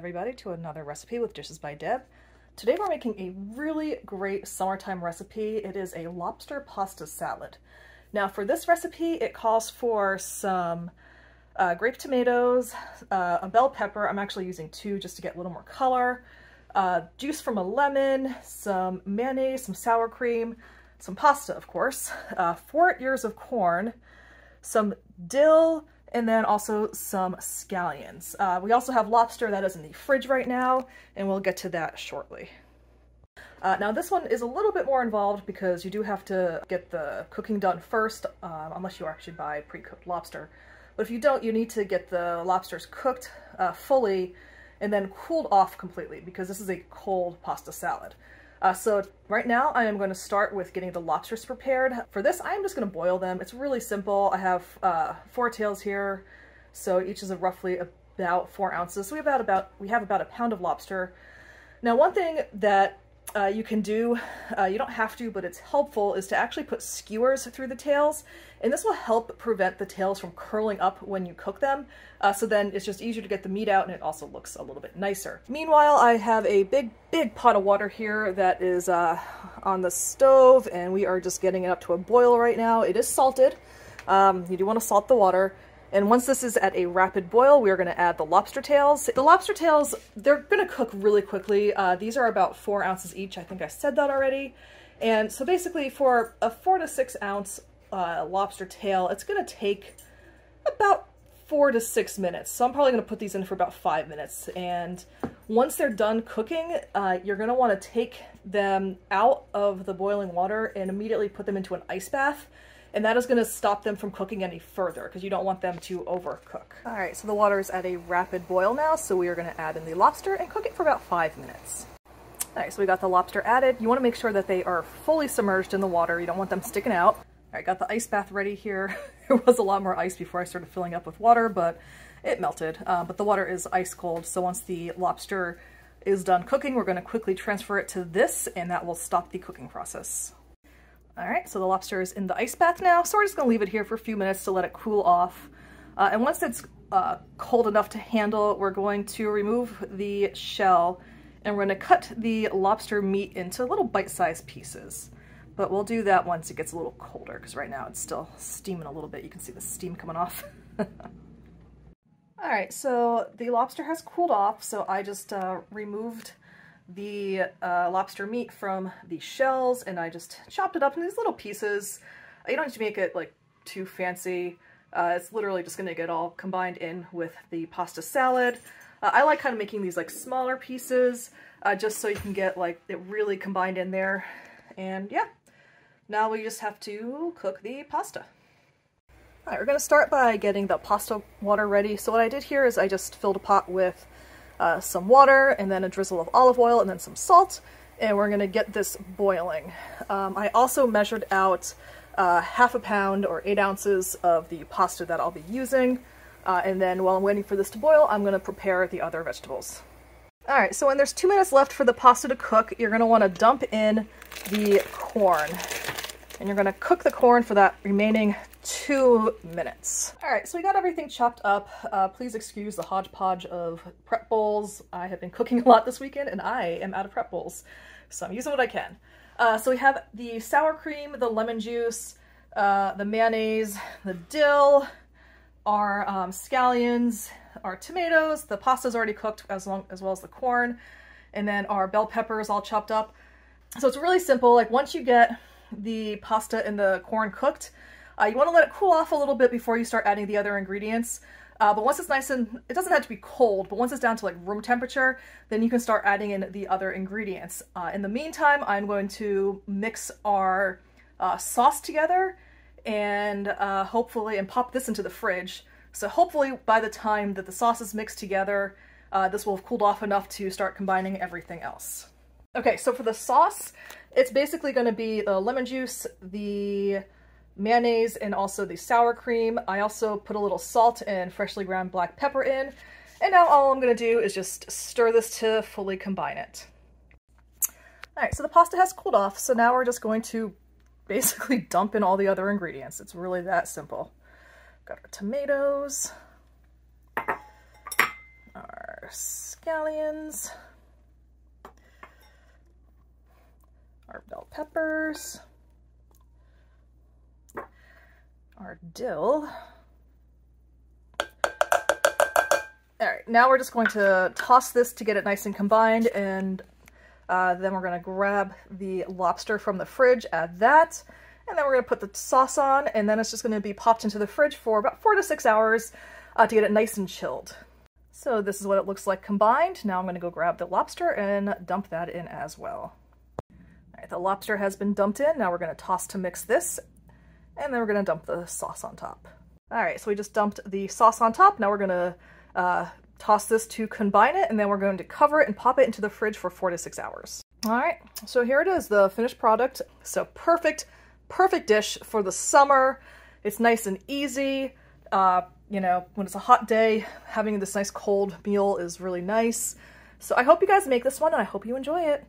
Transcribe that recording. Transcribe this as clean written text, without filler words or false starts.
everybody to another recipe with Dishes by Deb. Today we're making a really great summertime recipe. It is a lobster pasta salad. Now for this recipe it calls for some grape tomatoes, a bell pepper. I'm actually using 2 just to get a little more color, juice from a lemon, some mayonnaise, some sour cream, some pasta of course, 4 ears of corn, some dill, and then also some scallions. We also have lobster that is in the fridge right now, and we'll get to that shortly. Now this one is a little bit more involved because you do have to get the cooking done first, unless you actually buy pre-cooked lobster. But if you don't, you need to get the lobsters cooked fully and then cooled off completely because this is a cold pasta salad. So right now I am going to start with getting the lobsters prepared. For this, I'm just going to boil them. It's really simple. I have 4 tails here, so each is roughly about 4 ounces. So we have about a pound of lobster. Now one thing that you can do, you don't have to, but it's helpful, is to actually put skewers through the tails, and this will help prevent the tails from curling up when you cook them. So then it's just easier to get the meat out, and it also looks a little bit nicer. Meanwhile, I have a big pot of water here that is on the stove, and we are just getting it up to a boil right now. It is salted. You do want to salt the water. And once this is at a rapid boil, we are going to add the lobster tails. The lobster tails, they're going to cook really quickly. These are about 4 ounces each. I think I said that already. And so basically for a 4 to 6 ounce lobster tail, it's going to take about 4 to 6 minutes. So I'm probably going to put these in for about 5 minutes. And once they're done cooking, you're going to want to take them out of the boiling water and immediately put them into an ice bath. And that is going to stop them from cooking any further because you don't want them to overcook. All right, so the water is at a rapid boil now, so we are going to add in the lobster and cook it for about 5 minutes. All right, so we got the lobster added. You want to make sure that they are fully submerged in the water. You don't want them sticking out. All right, got the ice bath ready here. There was a lot more ice before I started filling up with water, but it melted. But the water is ice cold, so once the lobster is done cooking, we're going to quickly transfer it to this, and that will stop the cooking process. All right, so the lobster is in the ice bath now, so we're just gonna leave it here for a few minutes to let it cool off. And once it's cold enough to handle, we're going to remove the shell and we're gonna cut the lobster meat into little bite-sized pieces. But we'll do that once it gets a little colder, because right now it's still steaming a little bit. You can see the steam coming off. All right, so the lobster has cooled off, so I just removed the lobster meat from the shells, and I just chopped it up in these little pieces. You don't need to make it like too fancy. It's literally just going to get all combined in with the pasta salad. I like kind of making these like smaller pieces just so you can get like it really combined in there. And yeah, now we just have to cook the pasta. All right, we're going to start by getting the pasta water ready. So what I did here is I just filled a pot with some water and then a drizzle of olive oil and then some salt, and we're going to get this boiling. I also measured out half a pound or 8 ounces of the pasta that I'll be using, and then while I'm waiting for this to boil, I'm going to prepare the other vegetables. Alright, so when there's 2 minutes left for the pasta to cook, you're going to want to dump in the corn, and you're going to cook the corn for that remaining 2 minutes. Alright, so we got everything chopped up. Please excuse the hodgepodge of prep bowls. I have been cooking a lot this weekend and I am out of prep bowls, so I'm using what I can. So we have the sour cream, the lemon juice, the mayonnaise, the dill, our scallions, our tomatoes, the pasta's already cooked as well as the corn, and then our bell peppers all chopped up. So it's really simple. Like once you get the pasta and the corn cooked, you want to let it cool off a little bit before you start adding the other ingredients. But once it's nice and, it doesn't have to be cold, but once it's down to like room temperature, then you can start adding in the other ingredients. In the meantime, I'm going to mix our sauce together and hopefully, and pop this into the fridge. So hopefully by the time that the sauce is mixed together, this will have cooled off enough to start combining everything else. Okay, so for the sauce, it's basically going to be the lemon juice, the mayonnaise, and also the sour cream. I also put a little salt and freshly ground black pepper in. And now all I'm going to do is just stir this to fully combine it. Alright, so the pasta has cooled off, so now we're just going to basically dump in all the other ingredients. It's really that simple. Got our tomatoes, our our scallions, our bell peppers, our dill. All right, now we're just going to toss this to get it nice and combined, and then we're going to grab the lobster from the fridge, add that, and then we're going to put the sauce on, and then it's just going to be popped into the fridge for about 4 to 6 hours to get it nice and chilled. So this is what it looks like combined. Now I'm going to go grab the lobster and dump that in as well. All right, the lobster has been dumped in. Now we're going to toss to mix this, and then we're going to dump the sauce on top. All right, so we just dumped the sauce on top. Now we're going to toss this to combine it, and then we're going to cover it and pop it into the fridge for 4 to 6 hours. All right, so here it is, the finished product. So perfect dish for the summer. It's nice and easy. You know, when it's a hot day, having this nice cold meal is really nice. So I hope you guys make this one, and I hope you enjoy it.